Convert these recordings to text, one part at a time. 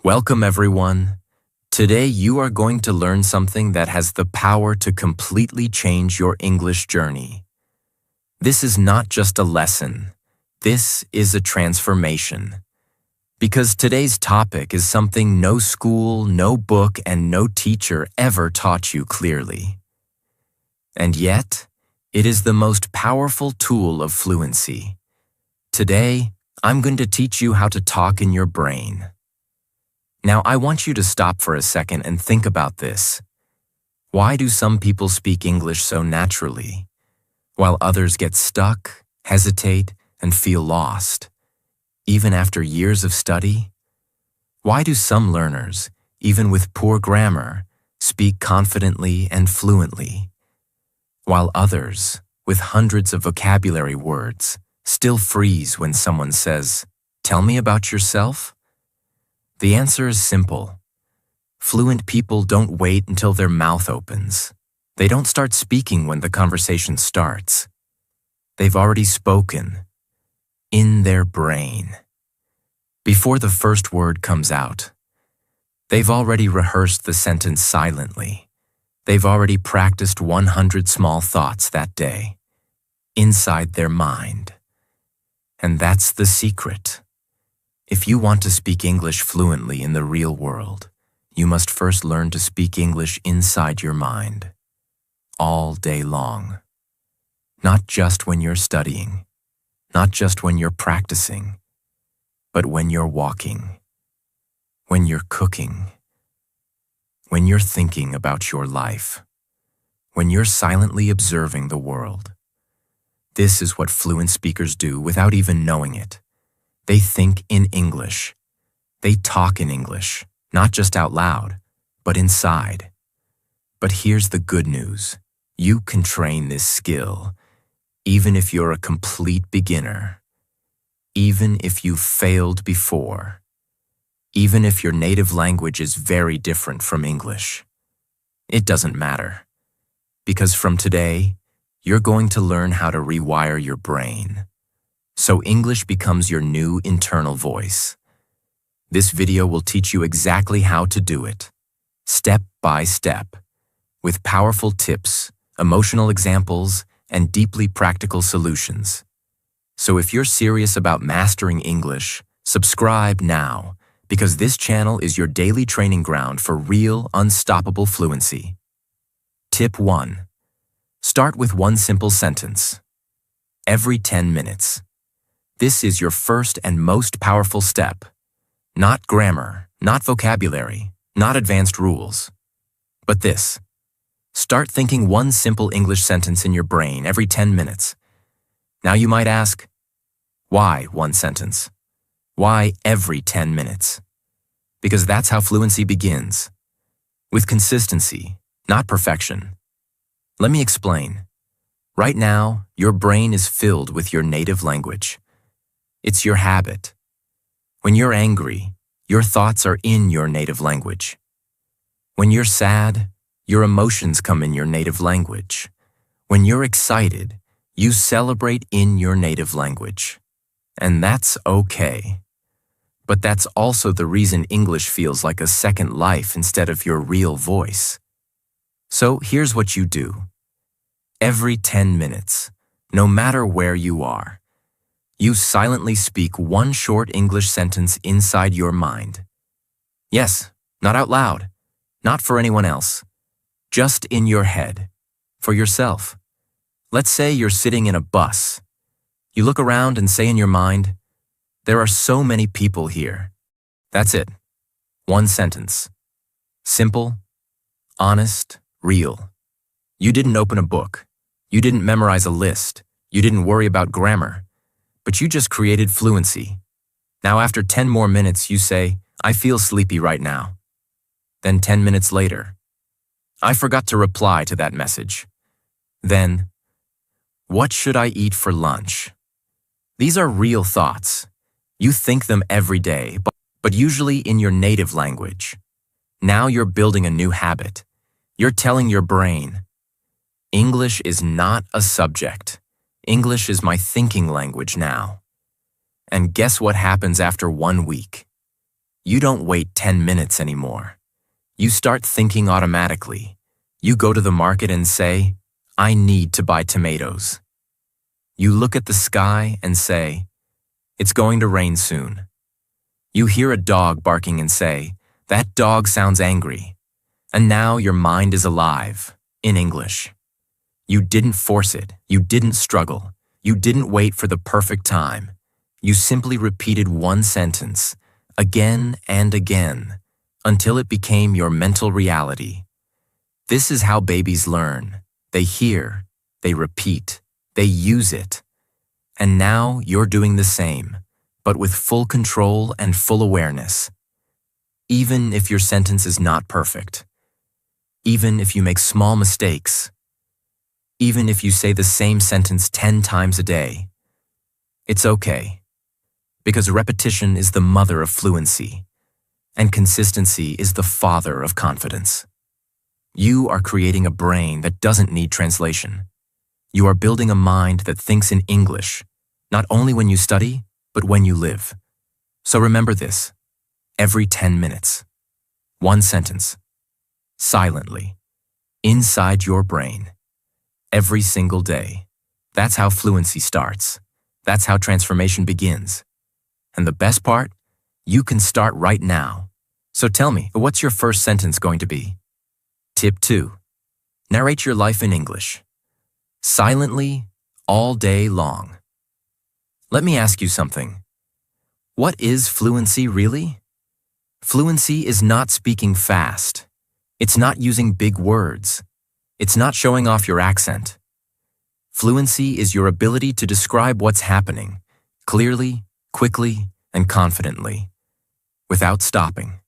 Welcome, everyone. Today you are going to learn something that has the power to completely change your English journey. This is not just a lesson. This is a transformation. Because today's topic is something no school, no book, and no teacher ever taught you clearly. And yet, it is the most powerful tool of fluency. Today, I'm going to teach you how to talk in your brain. Now, I want you to stop for a second and think about this. Why do some people speak English so naturally, while others get stuck, hesitate, and feel lost, even after years of study? Why do some learners, even with poor grammar, speak confidently and fluently, while others, with hundreds of vocabulary words, still freeze when someone says, "Tell me about yourself"? The answer is simple. Fluent people don't wait until their mouth opens. They don't start speaking when the conversation starts. They've already spoken in their brain. Before the first word comes out, they've already rehearsed the sentence silently. They've already practiced 100 small thoughts that day, inside their mind. And that's the secret. If you want to speak English fluently in the real world, you must first learn to speak English inside your mind, all day long. Not just when you're studying, not just when you're practicing, but when you're walking, when you're cooking, when you're thinking about your life, when you're silently observing the world. This is what fluent speakers do without even knowing it. They think in English. They talk in English, not just out loud, but inside. But here's the good news. You can train this skill, even if you're a complete beginner, even if you've failed before, even if your native language is very different from English. It doesn't matter, because from today, you're going to learn how to rewire your brain, so English becomes your new internal voice. This video will teach you exactly how to do it, step by step, with powerful tips, emotional examples, and deeply practical solutions. So if you're serious about mastering English, subscribe now, because this channel is your daily training ground for real, unstoppable fluency. Tip 1. Start with one simple sentence. Every 10 minutes. This is your first and most powerful step. Not grammar, not vocabulary, not advanced rules. But this. Start thinking one simple English sentence in your brain every 10 minutes. Now you might ask, why one sentence? Why every 10 minutes? Because that's how fluency begins. With consistency, not perfection. Let me explain. Right now, your brain is filled with your native language. It's your habit. When you're angry, your thoughts are in your native language. When you're sad, your emotions come in your native language. When you're excited, you celebrate in your native language. And that's okay. But that's also the reason English feels like a second life instead of your real voice. So here's what you do. Every 10 minutes, no matter where you are, you silently speak one short English sentence inside your mind. Yes, not out loud, not for anyone else, just in your head, for yourself. Let's say you're sitting in a bus. You look around and say in your mind, "There are so many people here." That's it. One sentence. Simple, honest, real. You didn't open a book. You didn't memorize a list. You didn't worry about grammar. But you just created fluency. Now after 10 more minutes, you say, "I feel sleepy right now." Then 10 minutes later, "I forgot to reply to that message." Then, "What should I eat for lunch?" These are real thoughts. You think them every day, but usually in your native language. Now you're building a new habit. You're telling your brain, English is not a subject. English is my thinking language now. And guess what happens after 1 week? You don't wait 10 minutes anymore. You start thinking automatically. You go to the market and say, I need to buy tomatoes. You look at the sky and say, it's going to rain soon. You hear a dog barking and say, that dog sounds angry. And now your mind is alive, in English. You didn't force it. You didn't struggle. You didn't wait for the perfect time. You simply repeated one sentence, again and again, until it became your mental reality. This is how babies learn. They hear, they repeat, they use it. And now you're doing the same, but with full control and full awareness. Even if your sentence is not perfect. Even if you make small mistakes. Even if you say the same sentence 10 times a day. It's okay. Because repetition is the mother of fluency, and consistency is the father of confidence. You are creating a brain that doesn't need translation. You are building a mind that thinks in English, not only when you study, but when you live. So remember this, every 10 minutes, one sentence, silently, inside your brain, every single day. That's how fluency starts. That's how transformation begins. And the best part, you can start right now. So tell me, what's your first sentence going to be? Tip 2. Narrate your life in English. Silently, all day long. Let me ask you something. What is fluency really? Fluency is not speaking fast. It's not using big words. It's not showing off your accent. Fluency is your ability to describe what's happening, clearly, quickly, and confidently, without stopping.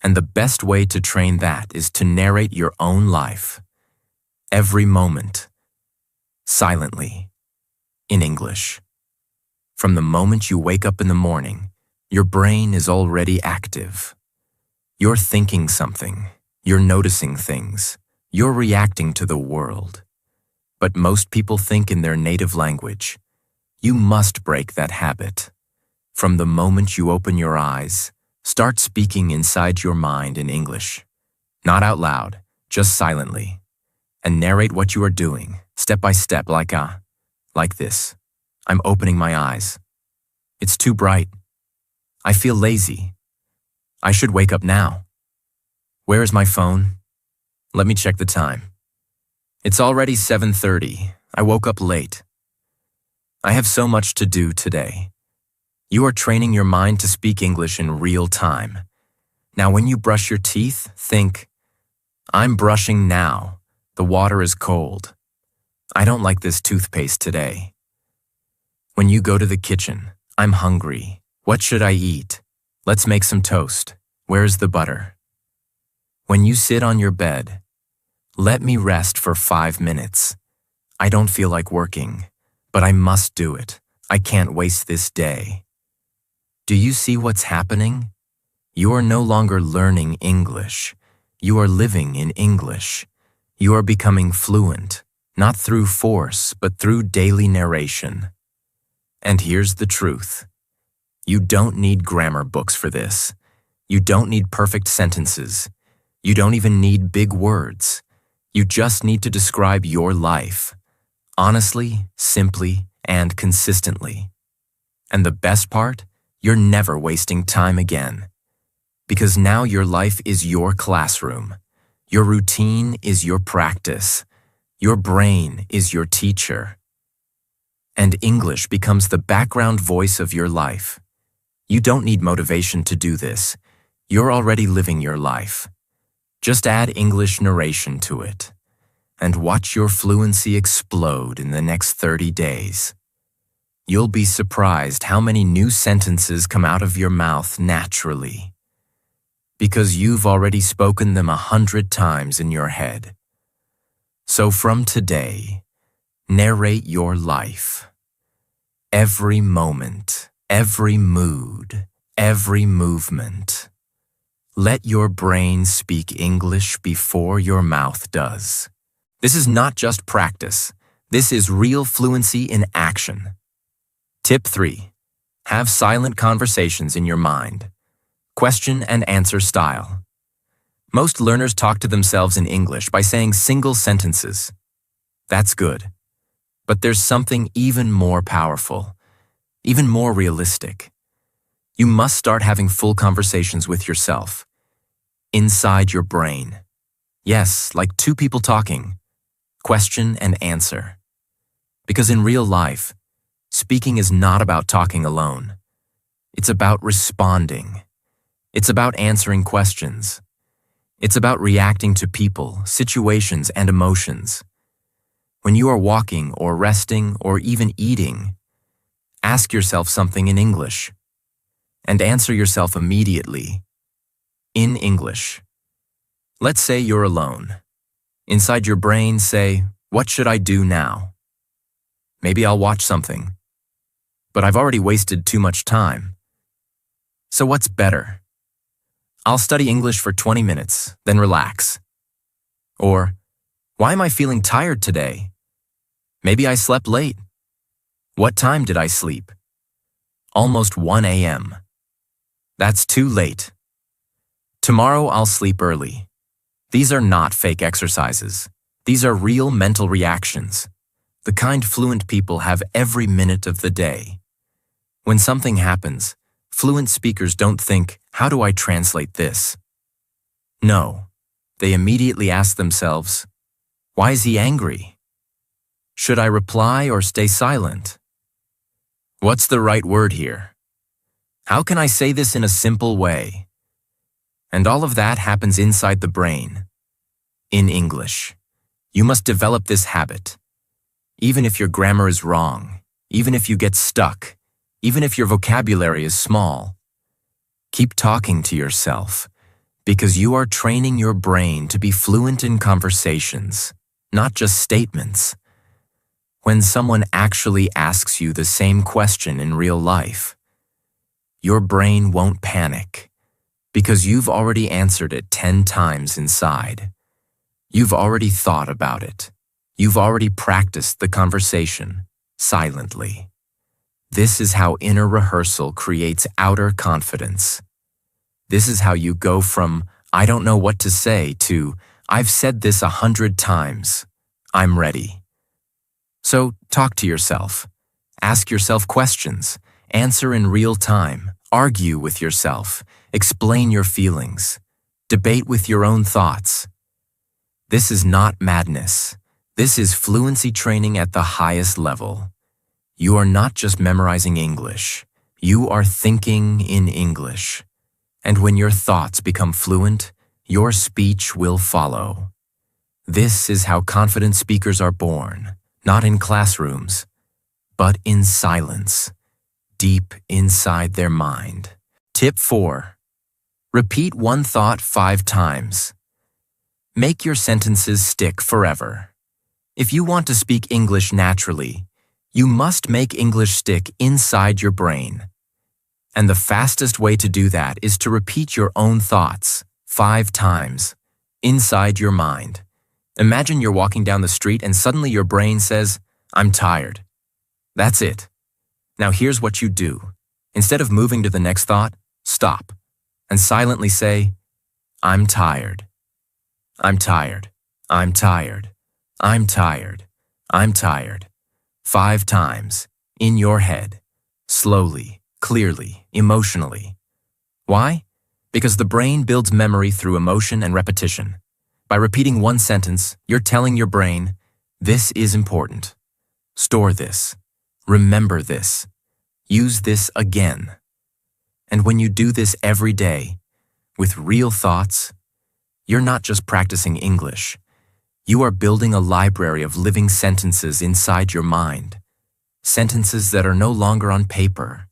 And the best way to train that is to narrate your own life, every moment, silently, in English. From the moment you wake up in the morning, your brain is already active. You're thinking something, you're noticing things, you're reacting to the world. But most people think in their native language. You must break that habit. From the moment you open your eyes, start speaking inside your mind in English. Not out loud, just silently. And narrate what you are doing, step by step, like this. I'm opening my eyes. It's too bright. I feel lazy. I should wake up now. Where is my phone? Let me check the time. It's already 7:30. I woke up late. I have so much to do today. You are training your mind to speak English in real time. Now when you brush your teeth, think, I'm brushing now. The water is cold. I don't like this toothpaste today. When you go to the kitchen, I'm hungry. What should I eat? Let's make some toast. Where's the butter? When you sit on your bed, let me rest for 5 minutes. I don't feel like working, but I must do it. I can't waste this day. Do you see what's happening? You are no longer learning English. You are living in English. You are becoming fluent, not through force, but through daily narration. And here's the truth. You don't need grammar books for this. You don't need perfect sentences. You don't even need big words. You just need to describe your life, honestly, simply, and consistently. And the best part? You're never wasting time again. Because now your life is your classroom. Your routine is your practice. Your brain is your teacher. And English becomes the background voice of your life. You don't need motivation to do this. You're already living your life. Just add English narration to it, and watch your fluency explode in the next 30 days. You'll be surprised how many new sentences come out of your mouth naturally, because you've already spoken them 100 times in your head. So from today, narrate your life. Every moment, every mood, every movement. Let your brain speak English before your mouth does. This is not just practice. This is real fluency in action. Tip 3. Have silent conversations in your mind. Question and answer style. Most learners talk to themselves in English by saying single sentences. That's good. But there's something even more powerful, even more realistic. You must start having full conversations with yourself, inside your brain. Yes, like two people talking. Question and answer. Because in real life, speaking is not about talking alone. It's about responding. It's about answering questions. It's about reacting to people, situations, and emotions. When you are walking or resting or even eating, ask yourself something in English and answer yourself immediately in English. Let's say you're alone. Inside your brain, say, "What should I do now?" Maybe I'll watch something. But I've already wasted too much time. So what's better? I'll study English for 20 minutes, then relax. Or, why am I feeling tired today? Maybe I slept late. What time did I sleep? Almost 1 a.m. That's too late. Tomorrow I'll sleep early. These are not fake exercises. These are real mental reactions, the kind fluent people have every minute of the day. When something happens, fluent speakers don't think, "How do I translate this?" No, they immediately ask themselves, "Why is he angry? Should I reply or stay silent? What's the right word here? How can I say this in a simple way?" And all of that happens inside the brain, in English. You must develop this habit. Even if your grammar is wrong, even if you get stuck, even if your vocabulary is small, keep talking to yourself, because you are training your brain to be fluent in conversations, not just statements. When someone actually asks you the same question in real life, your brain won't panic, because you've already answered it 10 times inside. You've already thought about it. You've already practiced the conversation, silently. This is how inner rehearsal creates outer confidence. This is how you go from, "I don't know what to say," to, "I've said this 100 times. I'm ready." So talk to yourself. Ask yourself questions. Answer in real time. Argue with yourself. Explain your feelings. Debate with your own thoughts. This is not madness. This is fluency training at the highest level. You are not just memorizing English. You are thinking in English. And when your thoughts become fluent, your speech will follow. This is how confident speakers are born, not in classrooms, but in silence, deep inside their mind. Tip 4. Repeat one thought 5 times. Make your sentences stick forever. If you want to speak English naturally, you must make English stick inside your brain. And the fastest way to do that is to repeat your own thoughts 5 times inside your mind. Imagine you're walking down the street and suddenly your brain says, "I'm tired." That's it. Now here's what you do. Instead of moving to the next thought, stop and silently say, "I'm tired. I'm tired. I'm tired. I'm tired. I'm tired." 5 times, in your head, slowly, clearly, emotionally. Why? Because the brain builds memory through emotion and repetition. By repeating one sentence, you're telling your brain, "This is important. Store this. Remember this. Use this again." And when you do this every day, with real thoughts, you're not just practicing English. You are building a library of living sentences inside your mind. Sentences that are no longer on paper.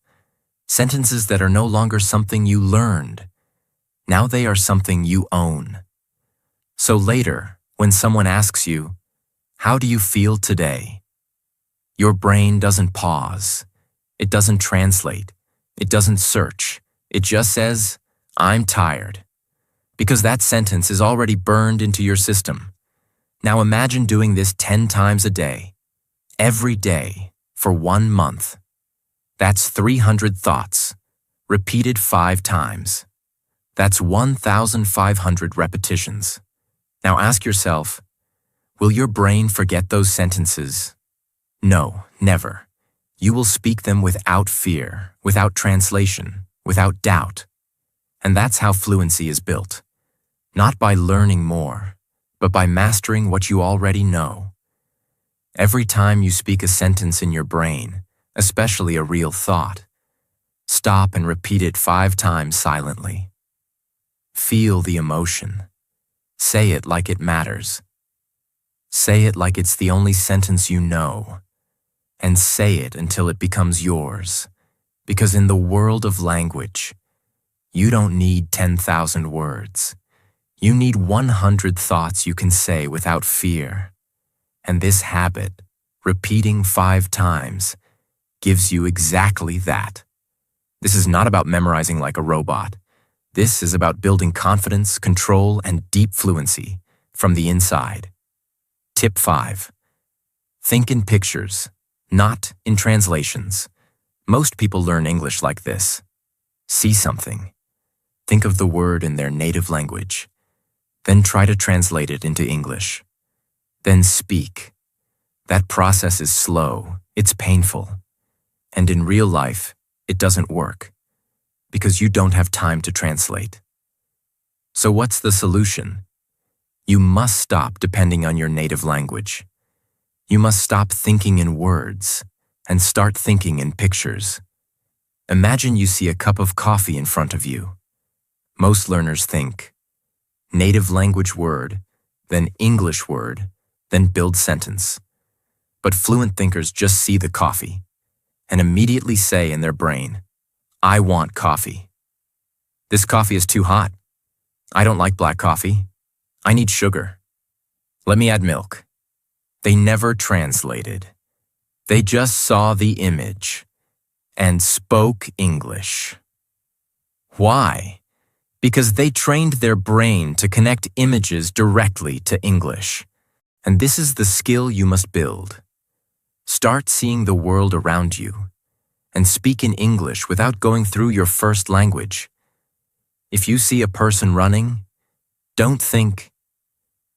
Sentences that are no longer something you learned. Now they are something you own. So later, when someone asks you, "How do you feel today?" your brain doesn't pause. It doesn't translate. It doesn't search. It just says, "I'm tired." Because that sentence is already burned into your system. Now imagine doing this 10 times a day, every day, for 1 month. That's 300 thoughts, repeated 5 times. That's 1,500 repetitions. Now ask yourself, will your brain forget those sentences? No, never. You will speak them without fear, without translation, without doubt. And that's how fluency is built. Not by learning more, but by mastering what you already know. Every time you speak a sentence in your brain, especially a real thought, stop and repeat it 5 times silently. Feel the emotion. Say it like it matters. Say it like it's the only sentence you know. And say it until it becomes yours. Because in the world of language, you don't need 10,000 words. You need 100 thoughts you can say without fear. And this habit, repeating 5 times, gives you exactly that. This is not about memorizing like a robot. This is about building confidence, control, and deep fluency from the inside. Tip 5. Think in pictures, not in translations. Most people learn English like this. See something. Think of the word in their native language. Then try to translate it into English. Then speak. That process is slow, it's painful. And in real life, it doesn't work. Because you don't have time to translate. So what's the solution? You must stop depending on your native language. You must stop thinking in words and start thinking in pictures. Imagine you see a cup of coffee in front of you. Most learners think native language word, then English word, then build sentence. But fluent thinkers just see the coffee and immediately say in their brain, I want coffee. This coffee is too hot. I don't like black coffee. I need sugar. Let me add milk. They never translated. They just saw the image and spoke English. Why? Because they trained their brain to connect images directly to English. And this is the skill you must build. Start seeing the world around you and speak in English without going through your first language. If you see a person running, don't think,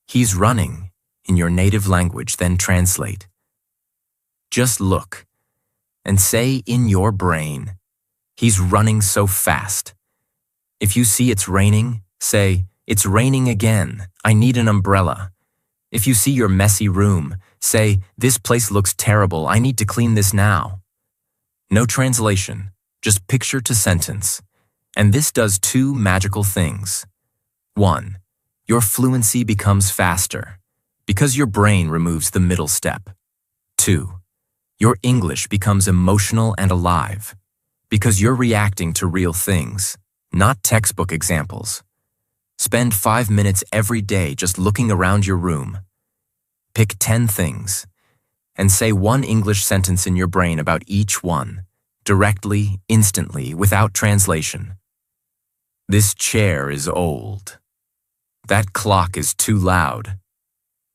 he's running, in your native language, then translate. Just look and say in your brain, he's running so fast. If you see it's raining, say, it's raining again, I need an umbrella. If you see your messy room, say, this place looks terrible, I need to clean this now. No translation, just picture to sentence. And this does 2 magical things. 1, your fluency becomes faster because your brain removes the middle step. 2, your English becomes emotional and alive because you're reacting to real things, not textbook examples. Spend 5 minutes every day just looking around your room. Pick 10 things and say 1 English sentence in your brain about each one, directly, instantly, without translation. This chair is old. That clock is too loud.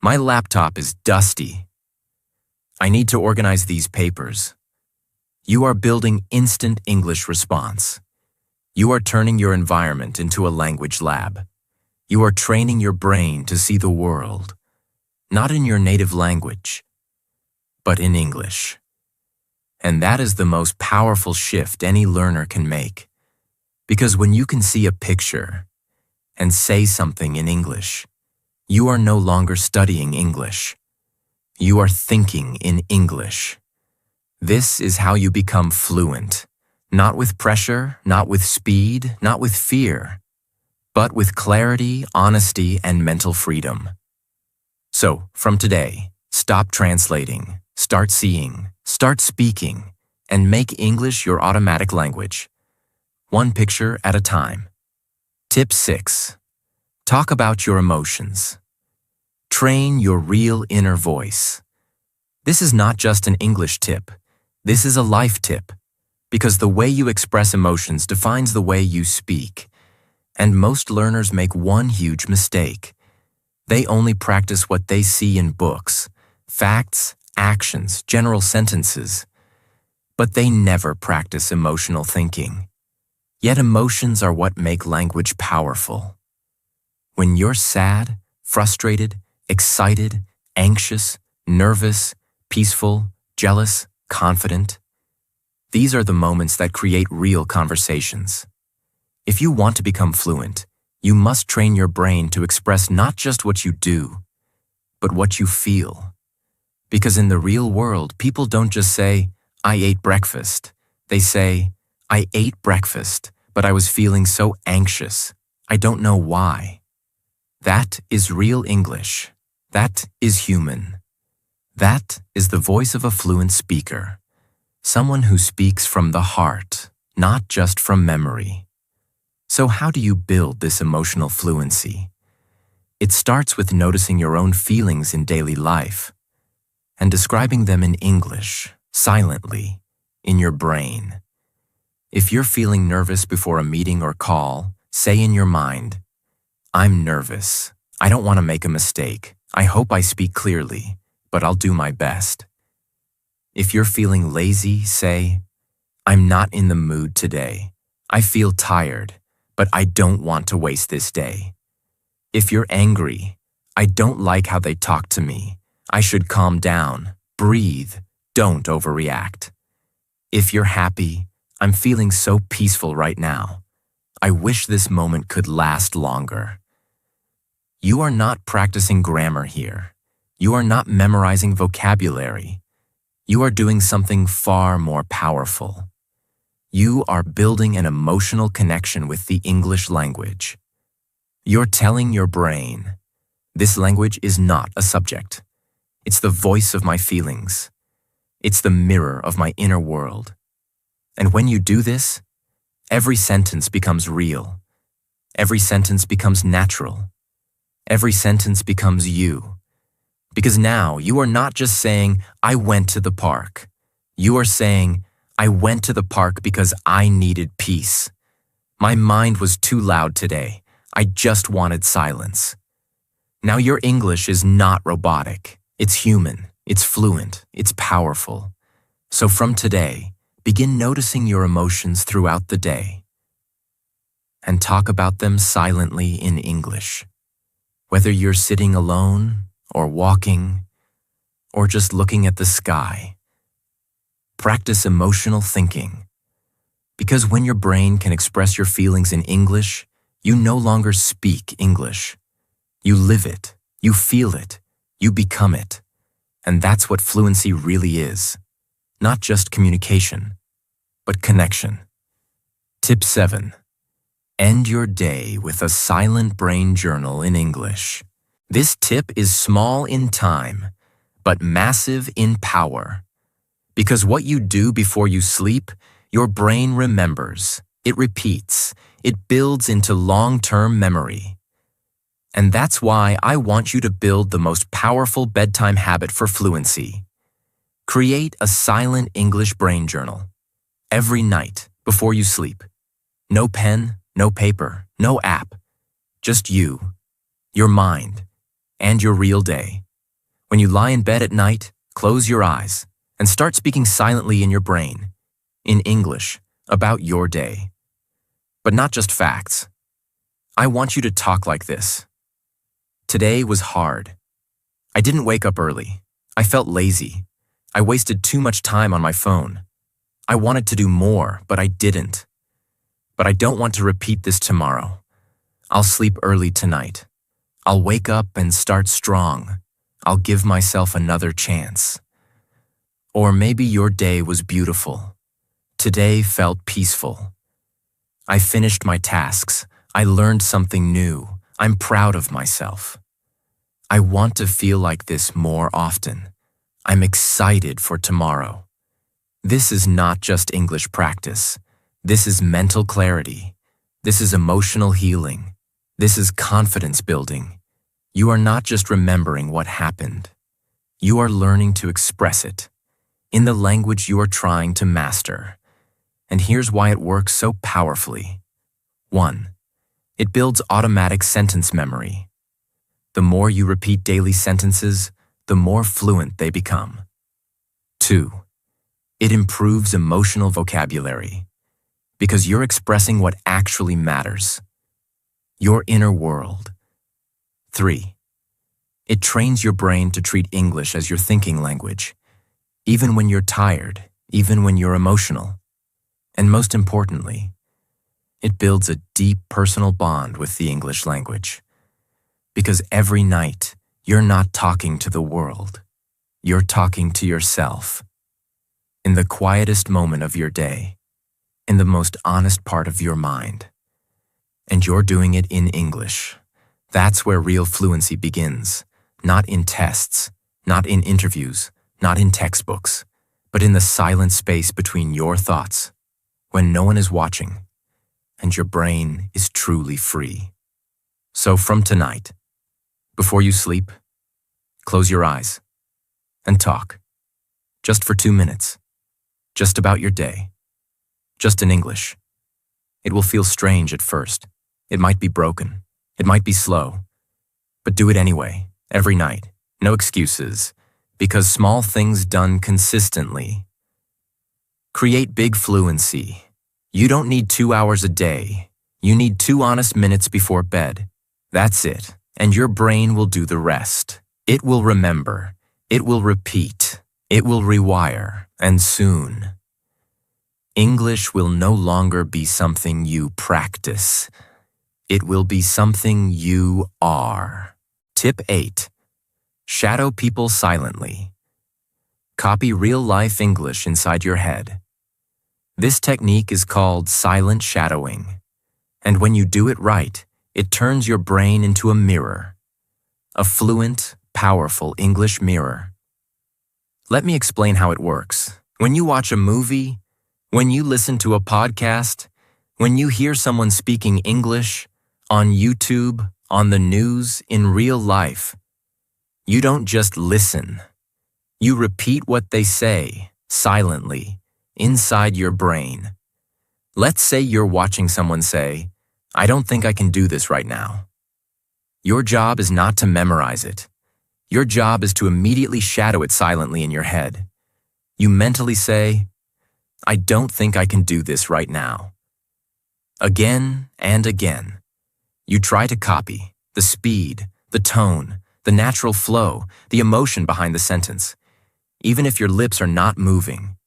My laptop is dusty. I need to organize these papers. You are building instant English response. You are turning your environment into a language lab. You are training your brain to see the world, not in your native language, but in English. And that is the most powerful shift any learner can make. Because when you can see a picture and say something in English, you are no longer studying English. You are thinking in English. This is how you become fluent, not with pressure, not with speed, not with fear, but with clarity, honesty, and mental freedom. So, from today, stop translating, start seeing, start speaking, and make English your automatic language. 1 picture at a time. Tip 6. Talk about your emotions. Train your real inner voice. This is not just an English tip. This is a life tip, because the way you express emotions defines the way you speak. And most learners make one huge mistake. They only practice what they see in books, facts, actions, general sentences. But they never practice emotional thinking. Yet emotions are what make language powerful. When you're sad, frustrated, excited, anxious, nervous, peaceful, jealous, confident, these are the moments that create real conversations. If you want to become fluent, you must train your brain to express not just what you do, but what you feel. Because in the real world, people don't just say, "I ate breakfast." They say, "I ate breakfast, but I was feeling so anxious. I don't know why." That is real English. That is human. That is the voice of a fluent speaker. Someone who speaks from the heart, not just from memory. So how do you build this emotional fluency? It starts with noticing your own feelings in daily life and describing them in English, silently, in your brain. If you're feeling nervous before a meeting or call, say in your mind, "I'm nervous. I don't want to make a mistake. I hope I speak clearly, but I'll do my best." If you're feeling lazy, say, "I'm not in the mood today. I feel tired, but I don't want to waste this day." If you're angry, "I don't like how they talk to me. I should calm down, breathe, don't overreact." If you're happy, "I'm feeling so peaceful right now. I wish this moment could last longer." You are not practicing grammar here. You are not memorizing vocabulary. You are doing something far more powerful. You are building an emotional connection with the English language. You're telling your brain, "This language is not a subject. It's the voice of my feelings. It's the mirror of my inner world." And when you do this, every sentence becomes real. Every sentence becomes natural. Every sentence becomes you. Because now you are not just saying, "I went to the park." You are saying, "I went to the park because I needed peace. My mind was too loud today. I just wanted silence." Now your English is not robotic. It's human. It's fluent. It's powerful. So from today, begin noticing your emotions throughout the day and talk about them silently in English. Whether you're sitting alone or walking or just looking at the sky, practice emotional thinking. Because when your brain can express your feelings in English, you no longer speak English. You live it, you feel it, you become it. And that's what fluency really is. Not just communication, but connection. Tip 7. End your day with a silent brain journal in English. This tip is small in time, but massive in power. Because what you do before you sleep, your brain remembers, it repeats, it builds into long-term memory. And that's why I want you to build the most powerful bedtime habit for fluency. Create a silent English brain journal every night before you sleep. No pen, no paper, no app. Just you, your mind, and your real day. When you lie in bed at night, close your eyes and start speaking silently in your brain, in English, about your day. But not just facts. I want you to talk like this. Today was hard. I didn't wake up early. I felt lazy. I wasted too much time on my phone. I wanted to do more, but I didn't. But I don't want to repeat this tomorrow. I'll sleep early tonight. I'll wake up and start strong. I'll give myself another chance. Or maybe your day was beautiful. Today felt peaceful. I finished my tasks. I learned something new. I'm proud of myself. I want to feel like this more often. I'm excited for tomorrow. This is not just English practice. This is mental clarity. This is emotional healing. This is confidence building. You are not just remembering what happened. You are learning to express it in the language you are trying to master. And here's why it works so powerfully. 1. It builds automatic sentence memory. The more you repeat daily sentences, the more fluent they become. 2. It improves emotional vocabulary. because you're expressing what actually matters, your inner world. 3. It trains your brain to treat English as your thinking language, even when you're tired, even when you're emotional. And most importantly, it builds a deep personal bond with the English language. Because every night, you're not talking to the world. You're talking to yourself. In the quietest moment of your day, in the most honest part of your mind. And you're doing it in English. That's where real fluency begins. Not in tests, not in interviews, not in textbooks, but in the silent space between your thoughts, when no one is watching, and your brain is truly free. So from tonight, before you sleep, close your eyes and talk, just for 2 minutes, just about your day, just in English. It will feel strange at first. It might be broken. It might be slow. But do it anyway, every night. No excuses, because small things done consistently create big fluency. You don't need 2 hours a day. You need 2 honest minutes before bed. That's it, and your brain will do the rest. It will remember. It will repeat. It will rewire, and soon, English will no longer be something you practice. It will be something you are. Tip 8. Shadow people silently. Copy real-life English inside your head. This technique is called silent shadowing. And when you do it right, it turns your brain into a mirror. A fluent, powerful English mirror. Let me explain how it works. When you watch a movie, when you listen to a podcast, when you hear someone speaking English, on YouTube, on the news, in real life, you don't just listen. You repeat what they say, silently, inside your brain. Let's say you're watching someone say, "I don't think I can do this right now." Your job is not to memorize it. Your job is to immediately shadow it silently in your head. You mentally say, "I don't think I can do this right now." Again and again. You try to copy the speed, the tone, the natural flow, the emotion behind the sentence. Even if your lips are not moving,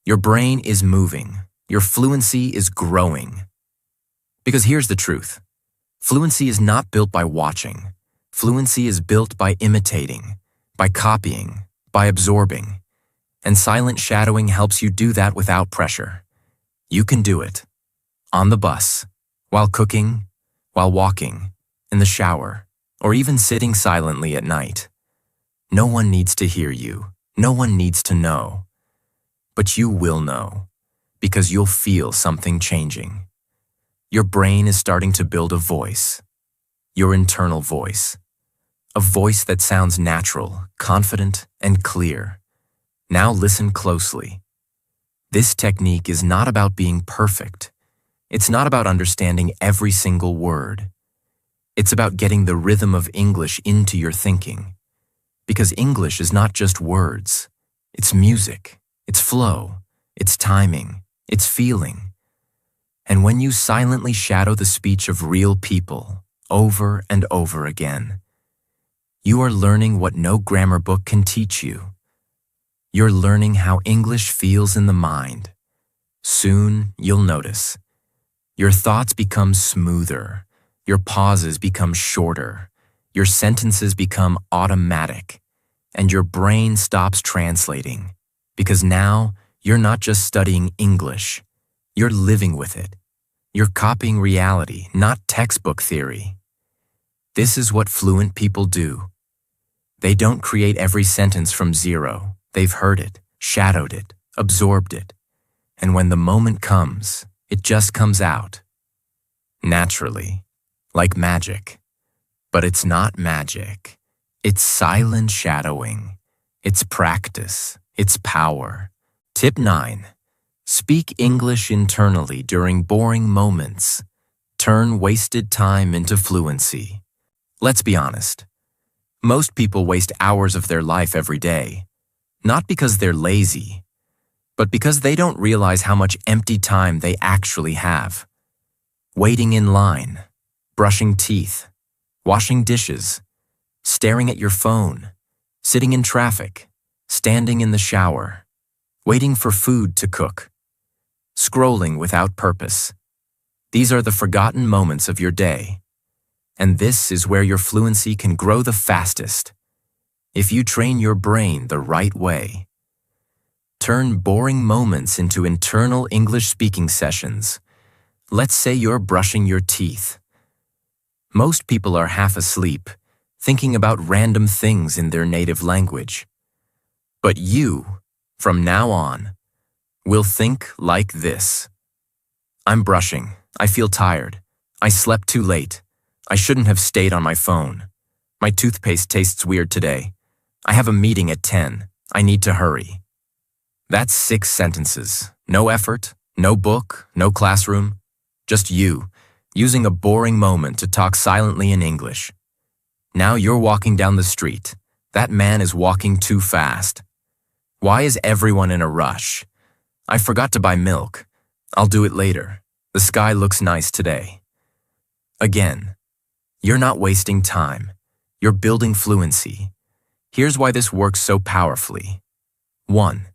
your brain is moving. Your fluency is growing. Because here's the truth. Fluency is not built by watching. Fluency is built by imitating, by copying, by absorbing. And silent shadowing helps you do that without pressure. You can do it. On the bus, while cooking, while walking, in the shower, or even sitting silently at night. No one needs to hear you. No one needs to know. But you will know, because you'll feel something changing. Your brain is starting to build a voice, your internal voice. A voice that sounds natural, confident, and clear. Now listen closely. This technique is not about being perfect. It's not about understanding every single word. It's about getting the rhythm of English into your thinking. Because English is not just words. It's music, it's flow, it's timing, it's feeling. And when you silently shadow the speech of real people over and over again, you are learning what no grammar book can teach you. You're learning how English feels in the mind. Soon, you'll notice. Your thoughts become smoother. Your pauses become shorter. Your sentences become automatic. And your brain stops translating. Because now, you're not just studying English. You're living with it. You're copying reality, not textbook theory. This is what fluent people do. They don't create every sentence from zero. They've heard it, shadowed it, absorbed it. And when the moment comes, it just comes out. Naturally, like magic. But it's not magic. It's silent shadowing. It's practice. It's power. Tip 9. Speak English internally during boring moments. Turn wasted time into fluency. Let's be honest. Most people waste hours of their life every day, not because they're lazy, but because they don't realize how much empty time they actually have. Waiting in line, brushing teeth, washing dishes, staring at your phone, sitting in traffic, standing in the shower, waiting for food to cook, scrolling without purpose. These are the forgotten moments of your day. And this is where your fluency can grow the fastest. If you train your brain the right way. Turn boring moments into internal English speaking sessions. Let's say you're brushing your teeth. Most people are half asleep, thinking about random things in their native language. But you, from now on, will think like this. I'm brushing. I feel tired. I slept too late. I shouldn't have stayed on my phone. My toothpaste tastes weird today. I have a meeting at 10. I need to hurry. That's 6 sentences. No effort, no book, no classroom. Just you, using a boring moment to talk silently in English. Now you're walking down the street. That man is walking too fast. Why is everyone in a rush? I forgot to buy milk. I'll do it later. The sky looks nice today. Again, you're not wasting time. You're building fluency. Here's why this works so powerfully. 1.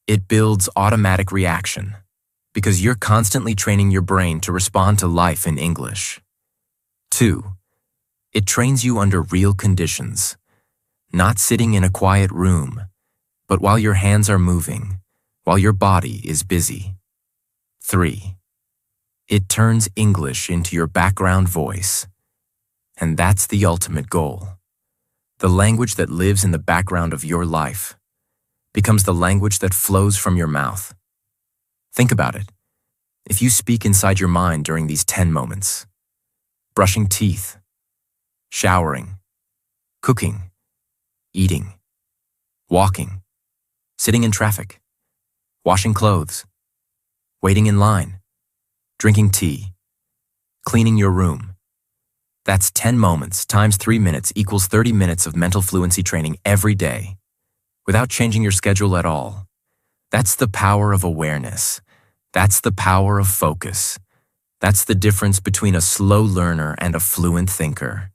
It builds automatic reaction, because you're constantly training your brain to respond to life in English. 2. It trains you under real conditions, not sitting in a quiet room, but while your hands are moving, while your body is busy. 3. It turns English into your background voice. And that's the ultimate goal. The language that lives in the background of your life becomes the language that flows from your mouth. Think about it. If you speak inside your mind during these 10 moments, brushing teeth, showering, cooking, eating, walking, sitting in traffic, washing clothes, waiting in line, drinking tea, cleaning your room. That's 10 moments times 3 minutes equals 30 minutes of mental fluency training every day, without changing your schedule at all. That's the power of awareness. That's the power of focus. That's the difference between a slow learner and a fluent thinker.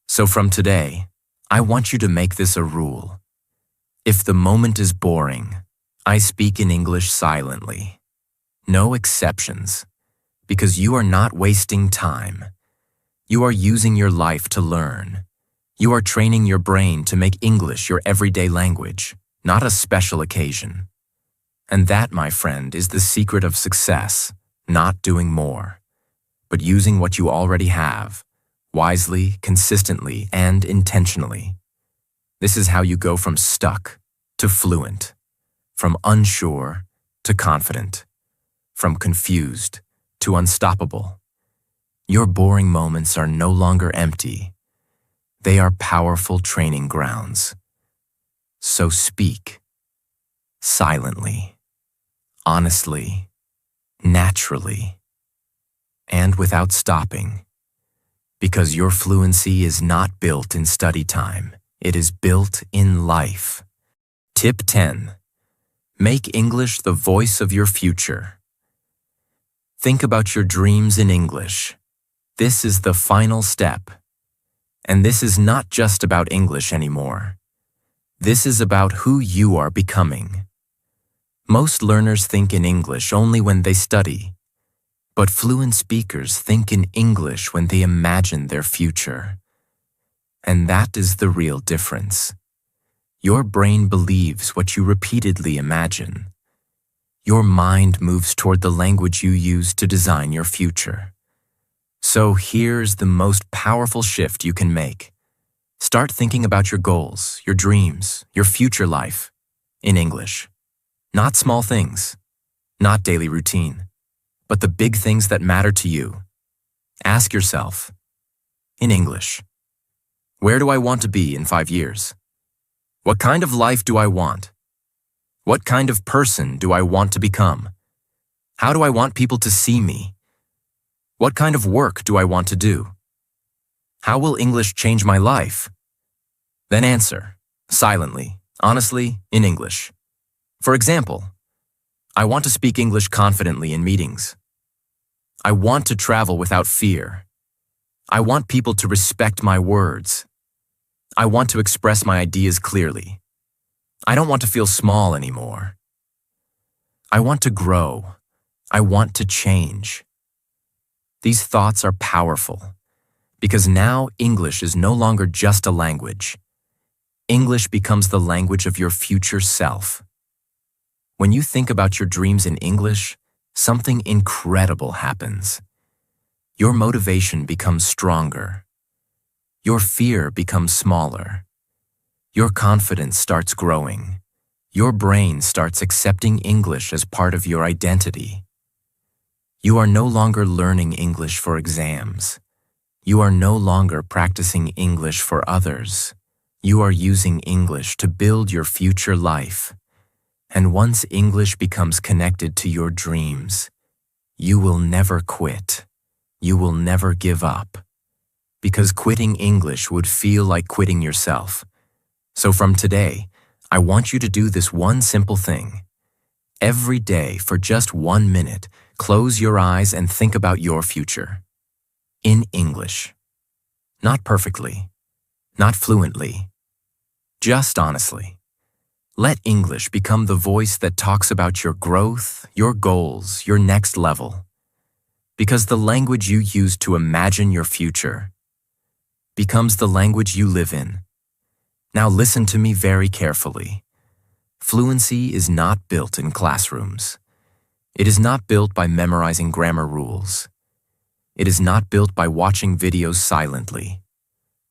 So from today, I want you to make this a rule. If the moment is boring, I speak in English silently. No exceptions, because you are not wasting time. You are using your life to learn. You are training your brain to make English your everyday language, not a special occasion. And that, my friend, is the secret of success, not doing more, but using what you already have, wisely, consistently, and intentionally. This is how you go from stuck to fluent, from unsure to confident, from confused to unstoppable. Your boring moments are no longer empty. They are powerful training grounds. So speak silently, honestly, naturally, and without stopping, because your fluency is not built in study time. It is built in life. Tip 10. Make English the voice of your future. Think about your dreams in English. This is the final step. And this is not just about English anymore. This is about who you are becoming. Most learners think in English only when they study, but fluent speakers think in English when they imagine their future. And that is the real difference. Your brain believes what you repeatedly imagine. Your mind moves toward the language you use to design your future. So here's the most powerful shift you can make. Start thinking about your goals, your dreams, your future life in English. Not small things, not daily routine, but the big things that matter to you. Ask yourself, in English, where do I want to be in 5 years? What kind of life do I want? What kind of person do I want to become? How do I want people to see me? What kind of work do I want to do? How will English change my life? Then answer, silently, honestly, in English. For example, I want to speak English confidently in meetings. I want to travel without fear. I want people to respect my words. I want to express my ideas clearly. I don't want to feel small anymore. I want to grow. I want to change. These thoughts are powerful because now English is no longer just a language. English becomes the language of your future self. When you think about your dreams in English, something incredible happens. Your motivation becomes stronger. Your fear becomes smaller. Your confidence starts growing. Your brain starts accepting English as part of your identity. You are no longer learning English for exams. You are no longer practicing English for others. You are using English to build your future life. And once English becomes connected to your dreams, you will never quit. You will never give up. Because quitting English would feel like quitting yourself. So from today, I want you to do this one simple thing. Every day, for just 1 minute, close your eyes and think about your future. In English. Not perfectly. Not fluently. Just honestly. Let English become the voice that talks about your growth, your goals, your next level. Because the language you use to imagine your future becomes the language you live in. Now listen to me very carefully. Fluency is not built in classrooms. It is not built by memorizing grammar rules. It is not built by watching videos silently.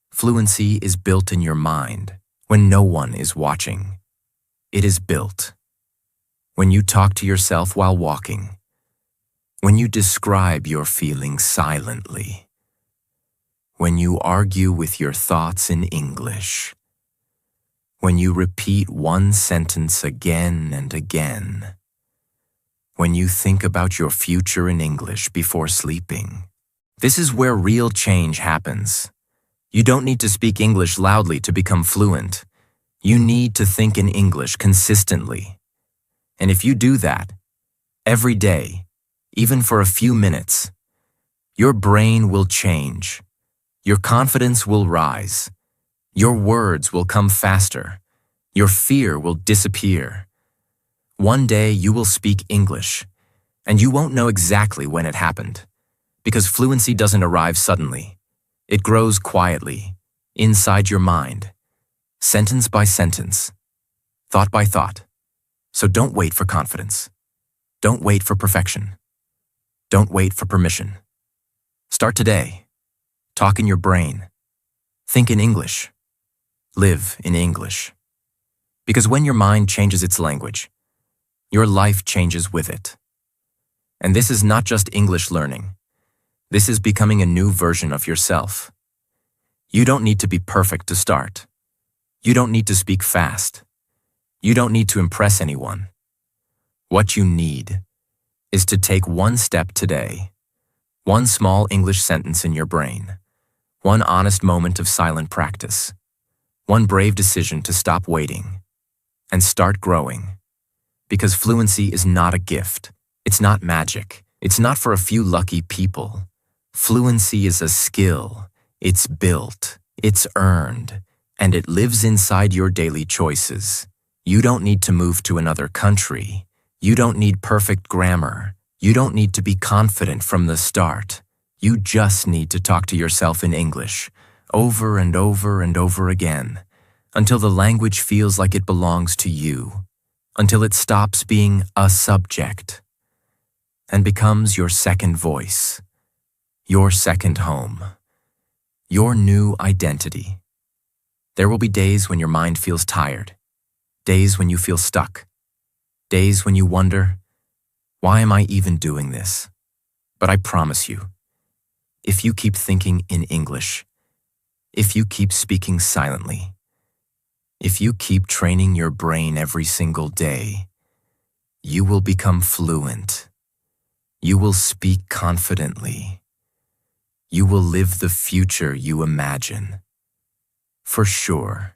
Fluency is built in your mind when no one is watching. It is built when you talk to yourself while walking, when you describe your feelings silently, when you argue with your thoughts in English, when you repeat one sentence again and again, when you think about your future in English before sleeping. This is where real change happens. You don't need to speak English loudly to become fluent. You need to think in English consistently. And if you do that, every day, even for a few minutes, your brain will change. Your confidence will rise. Your words will come faster. Your fear will disappear. One day you will speak English, and you won't know exactly when it happened, because fluency doesn't arrive suddenly. It grows quietly, inside your mind, sentence by sentence, thought by thought. So don't wait for confidence. Don't wait for perfection. Don't wait for permission. Start today. Talk in your brain. Think in English. Live in English. Because when your mind changes its language, your life changes with it. And this is not just English learning. This is becoming a new version of yourself. You don't need to be perfect to start. You don't need to speak fast. You don't need to impress anyone. What you need is to take one step today, one small English sentence in your brain, one honest moment of silent practice, one brave decision to stop waiting and start growing. Because fluency is not a gift. It's not magic. It's not for a few lucky people. Fluency is a skill. It's built. It's earned. And it lives inside your daily choices. You don't need to move to another country. You don't need perfect grammar. You don't need to be confident from the start. You just need to talk to yourself in English, over and over and over again, until the language feels like it belongs to you, until it stops being a subject and becomes your second voice, your second home, your new identity. There will be days when your mind feels tired, days when you feel stuck, days when you wonder, why am I even doing this? But I promise you, if you keep thinking in English, if you keep speaking silently, if you keep training your brain every single day, you will become fluent. You will speak confidently. You will live the future you imagine. For sure.